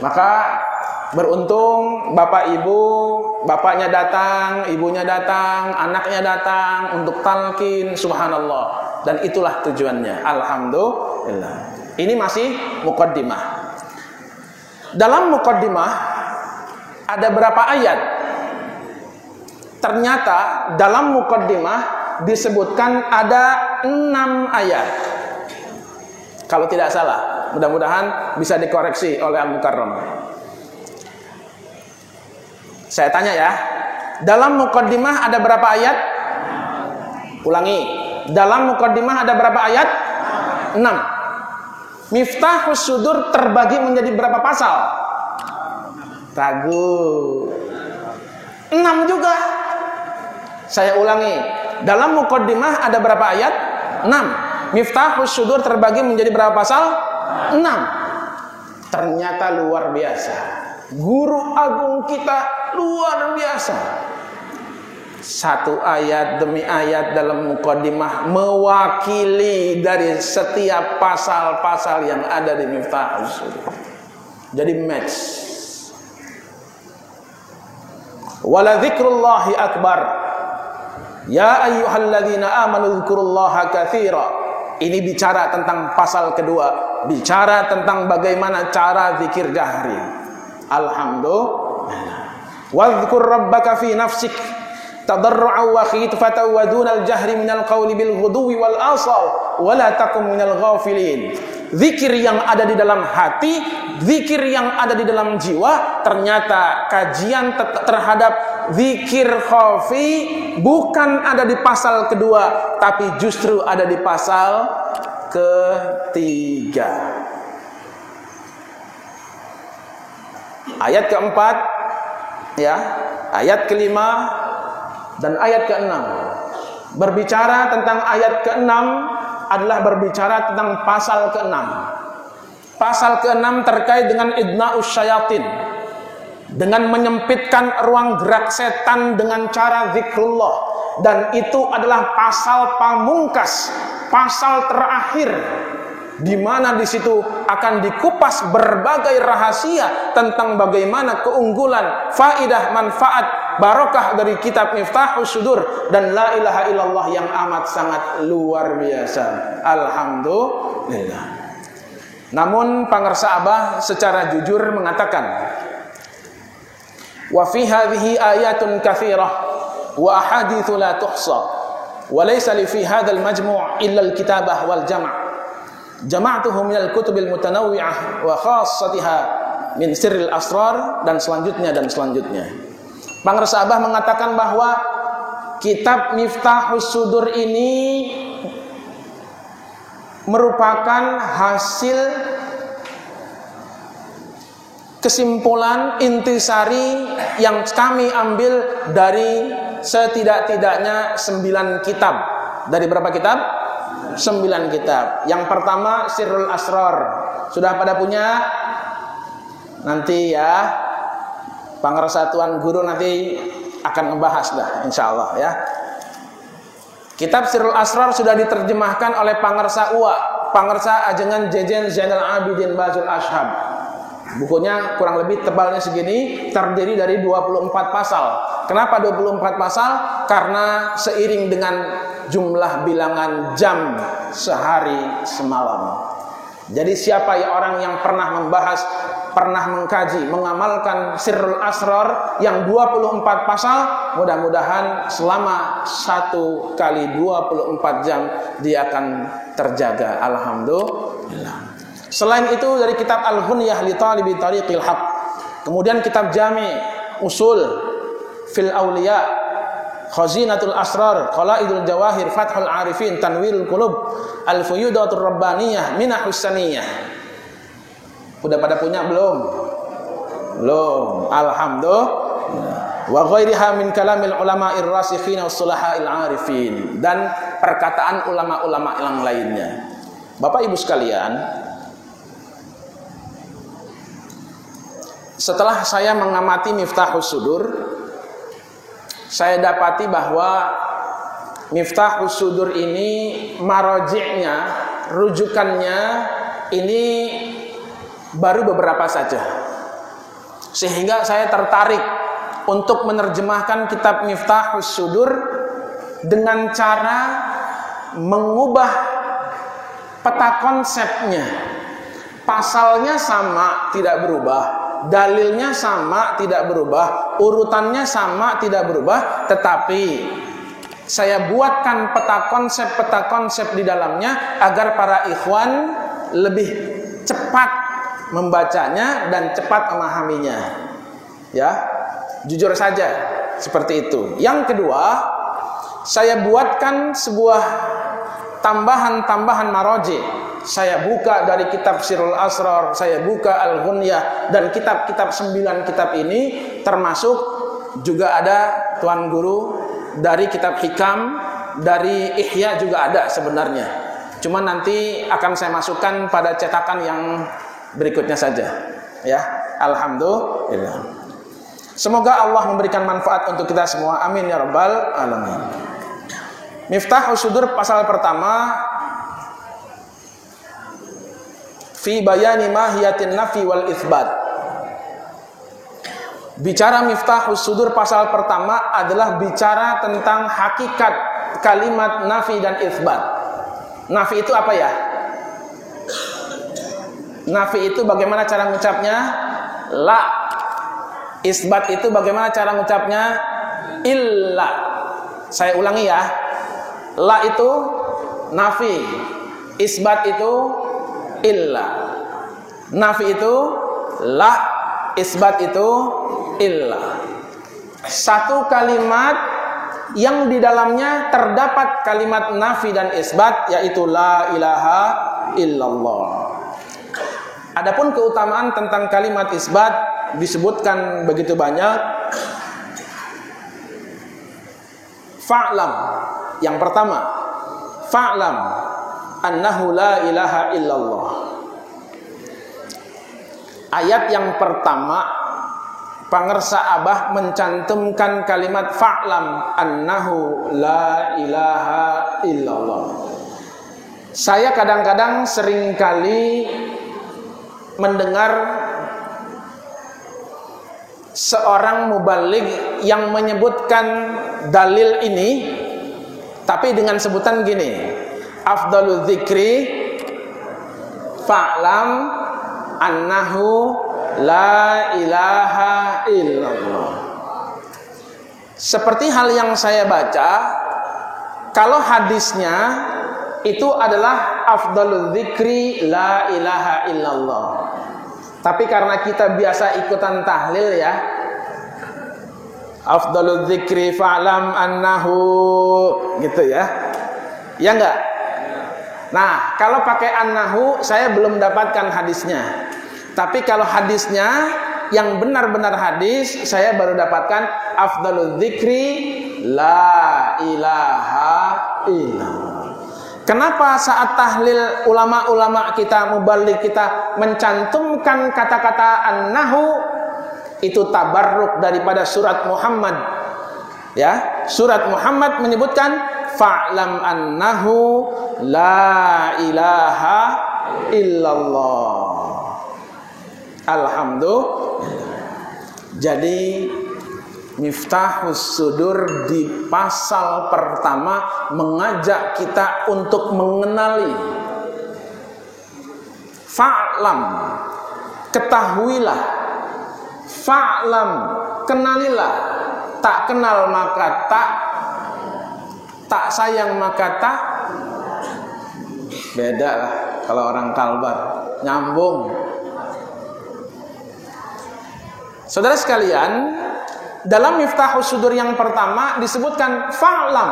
Maka beruntung bapak ibu, bapaknya datang, ibunya datang, anaknya datang untuk talqin, subhanallah. Dan itulah tujuannya. Alhamdulillah. Ini masih muqaddimah. Dalam muqaddimah ada berapa ayat? Ternyata dalam muqaddimah disebutkan ada 6 ayat. Kalau tidak salah, mudah-mudahan bisa dikoreksi oleh Al-Mukarram. Saya tanya ya, dalam muqaddimah ada berapa ayat? Ulangi, dalam muqaddimah ada berapa ayat? 6. Miftahus Sudur terbagi menjadi berapa pasal? Ragu. 6 juga. Saya ulangi, dalam muqaddimah ada berapa ayat? 6. Miftahus Sudur terbagi menjadi berapa pasal? 6. Ternyata luar biasa. Guru agung kita luar biasa. Satu ayat demi ayat dalam muqaddimah mewakili dari setiap pasal-pasal yang ada di Miftahus Sudur. Jadi match. Wala dzikrullahi akbar. Ya ayyuhalladzina amanu dzkurullaha katsira. Ini bicara tentang pasal kedua, bicara tentang bagaimana cara zikir jahri. Alhamdulillah. Wadhkur rabbaka fi nafsik tadarru'an wa khifatan wa dunal jahri minal qawli bil ghuduwi wal asal wa la takum minal ghafilin. Zikir yang ada di dalam hati, zikir yang ada di dalam jiwa, ternyata kajian terhadap zikir khafi bukan ada di pasal kedua, tapi justru ada di pasal ketiga. Ayat keempat, ya, ayat kelima dan ayat keenam. Berbicara tentang ayat keenam adalah berbicara tentang pasal keenam. Pasal keenam terkait dengan idna'us syayatin, dengan menyempitkan ruang gerak setan dengan cara zikrullah. Dan itu adalah pasal pamungkas, pasal terakhir, di mana di situ akan dikupas berbagai rahasia tentang bagaimana keunggulan, faidah, manfaat, barokah dari kitab Miftahus Sudur dan la ilaha illallah yang amat sangat luar biasa. Alhamdulillah. Namun pangersa Abah secara jujur mengatakan, wa fi hadhihi ayatun katsirah wa ahaditsu la tuhsa wa laysa li fi hadzal majmu' illa al-kitabah wal jam'. Jama'tuhu minal kutubil mutanawwi'ah wa khassatiha min sirril asrar, dan selanjutnya dan selanjutnya. Pangersa Abah mengatakan bahwa kitab Miftahus Sudur ini merupakan hasil kesimpulan intisari yang kami ambil dari setidak-tidaknya 9 kitab. Dari berapa kitab? 9 kitab. Yang pertama Sirrul Asrar. Sudah pada punya? Nanti ya, pangersa Tuan Guru nanti akan membahas dah, insyaallah ya. Kitab Sirrul Asrar sudah diterjemahkan oleh pangersa Uwa, pangersa Ajengan Jejen Zainal Abidin Bazul Ashab. Bukunya kurang lebih tebalnya segini, terdiri dari 24 pasal. Kenapa 24 pasal? Karena seiring dengan jumlah bilangan jam sehari semalam. Jadi siapa ya orang yang pernah membahas, pernah mengkaji, mengamalkan Sirrul Asrar yang 24 pasal, mudah-mudahan selama 1 kali 24 jam dia akan terjaga. Alhamdulillah. Selain itu dari kitab Al-Ghunyah li Talibi Tariqil Haq, kemudian kitab Jami' Usul fil Auliya, Khazinatul Asrar, Qalaidul Jawahir, Fathul Arifin, Tanwirul Qulub, Al-Fuyudatur Rabbaniyah, Minahus Saniyah. Udah pada punya belum? Belum. Alhamdulillah. Wa ghairiha min kalamil ulama'ir rasikhin was sulaha'il arifin, dan perkataan ulama-ulama yang lainnya. Bapak Ibu sekalian, setelah saya mengamati Miftahus Sudur, saya dapati bahwa Miftahus Sudur ini marojiknya, rujukannya ini baru beberapa saja. Sehingga saya tertarik untuk menerjemahkan kitab Miftahus Sudur dengan cara mengubah peta konsepnya. Pasalnya sama, tidak berubah. Dalilnya sama, tidak berubah. Urutannya sama, tidak berubah. Tetapi saya buatkan peta konsep di dalamnya agar para ikhwan lebih cepat membacanya dan cepat memahaminya. Ya, jujur saja seperti itu. Yang kedua, saya buatkan sebuah tambahan maroji. Saya buka dari kitab Sirrul Asrar, saya buka Al-Ghunyah, dan kitab-kitab 9 kitab ini termasuk juga ada Tuan Guru dari kitab Hikam, dari Ihya juga ada sebenarnya. Cuma nanti akan saya masukkan pada cetakan yang berikutnya saja. Ya, alhamdulillah. Semoga Allah memberikan manfaat untuk kita semua. Amin ya rabbal alamin. Miftahus Sudur pasal pertama, fi bayani mahiyatin nafi wal itsbat. Bicara Miftahus Sudur pasal pertama adalah bicara tentang hakikat kalimat nafi dan itsbat. Nafi itu apa ya? Nafi itu bagaimana cara mengucapnya? La. Isbat itu bagaimana cara mengucapnya? Illa. Saya ulangi ya. La itu nafi. Isbat itu illa. Nafi itu la. Isbat itu illa. Satu kalimat yang di dalamnya terdapat kalimat nafi dan isbat, yaitu la ilaha illallah. Adapun keutamaan tentang kalimat isbat disebutkan begitu banyak. Fa'lam, yang pertama, fa'lam annahu la ilaha illallah. Ayat yang pertama, pangersa Abah mencantumkan kalimat fa'lam annahu la ilaha illallah. Saya kadang-kadang seringkali mendengar seorang mubaligh yang menyebutkan dalil ini, tapi dengan sebutan gini, afdalul dzikri fa'lam annahu la ilaha illallah. Seperti hal yang saya baca, kalau hadisnya itu adalah afdalul dzikri la ilaha illallah. Tapi karena kita biasa ikutan tahlil ya, afdalul dzikri fa'lam annahu, gitu ya. Ya enggak? Nah, kalau pakai annahu saya belum dapatkan hadisnya. Tapi kalau hadisnya yang benar-benar hadis, saya baru dapatkan afdalul dzikri la ilaha illallah. Kenapa saat tahlil ulama-ulama kita, mubaligh kita mencantumkan kata-kata annahu? Itu tabarruk daripada surat Muhammad. Ya, surat Muhammad menyebutkan fa'lam annahu la ilaha illallah. Alhamdulillah. Jadi Miftahus Sudur di pasal pertama mengajak kita untuk mengenali. Fa'lam, ketahuilah. Fa'lam, kenalilah. Tak kenal maka tak sayang maka tak. Beda lah kalau orang Kalbar, nyambung. Saudara sekalian, dalam Miftahus Sudur yang pertama disebutkan fa'lam.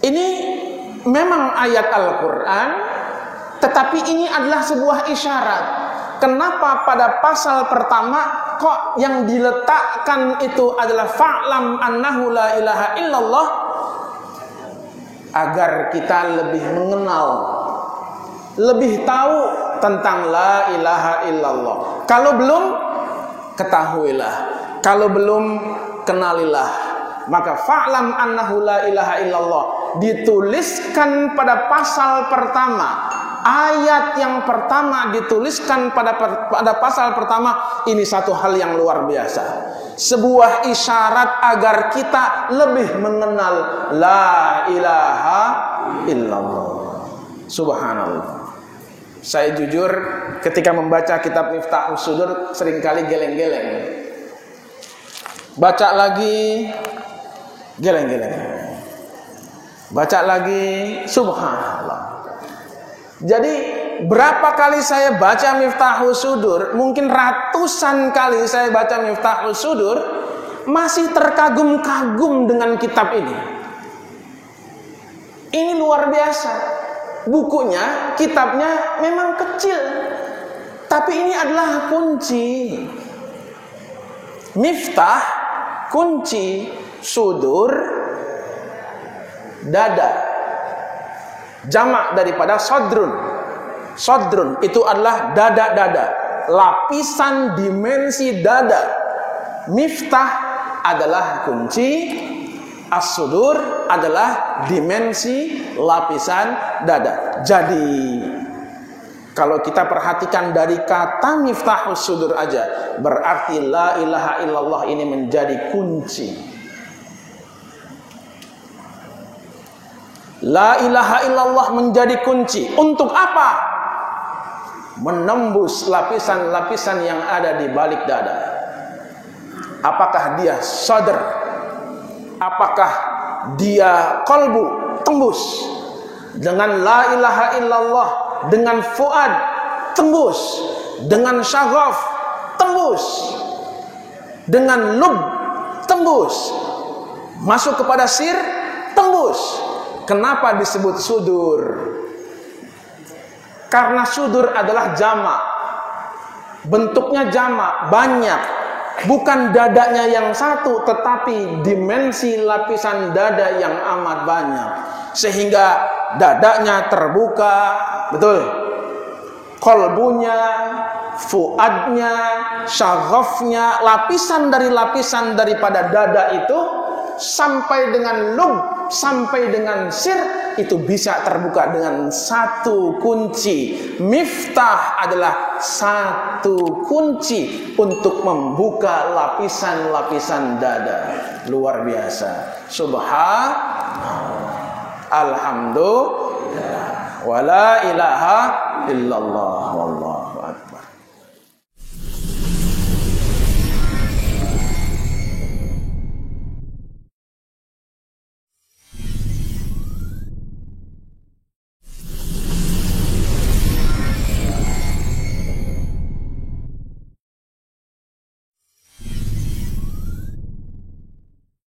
Ini memang ayat Al-Quran, tetapi ini adalah sebuah isyarat. Kenapa pada pasal pertama kok yang diletakkan itu adalah fa'lam annahu la ilaha illallah? Agar kita lebih mengenal, lebih tahu tentang la ilaha illallah. Kalau belum, ketahuilah. Kalau belum, kenalilah. Maka fa'lam annahu la ilaha illallah dituliskan pada pasal pertama ayat yang pertama dituliskan pada pasal pertama, ini satu hal yang luar biasa. Sebuah isyarat agar kita lebih mengenal la ilaha illallah. Subhanallah. Saya jujur ketika membaca kitab Miftahus Sudur seringkali geleng-geleng. Baca lagi geleng-geleng. Baca lagi subhanallah. Jadi berapa kali saya baca Miftahus Sudur, mungkin ratusan kali saya baca Miftahus Sudur, masih terkagum-kagum dengan kitab ini. Ini luar biasa. Bukunya, kitabnya memang kecil, tapi ini adalah kunci. Miftah, kunci, sudur, dada. Jamak daripada sodrun. Sodrun itu adalah dada-dada, lapisan dimensi dada. Miftah adalah kunci, as-sudur adalah dimensi lapisan dada. Jadi kalau kita perhatikan dari kata Miftahus Sudur aja, berarti la ilaha illallah ini menjadi kunci. La ilaha illallah menjadi kunci. Untuk apa? Menembus lapisan-lapisan yang ada di balik dada. Apakah dia sadr? Apakah dia qalbu? Tembus. Dengan la ilaha illallah, dengan fuad, tembus. Dengan syaghaf, tembus. Dengan lub, tembus. Masuk kepada sir, tembus. Kenapa disebut sudur? Karena sudur adalah jamak. Bentuknya jamak, banyak. Bukan dadanya yang satu, tetapi dimensi lapisan dada yang amat banyak. Sehingga dadanya terbuka, betul. Kolbunya, fuadnya, syaghafnya, lapisan daripada dada itu sampai dengan lub, sampai dengan sir, itu bisa terbuka dengan satu kunci. Miftah adalah satu kunci untuk membuka lapisan-lapisan dada. Luar biasa. Subhanallah, alhamdulillah, wala ilaha illallah, wallah.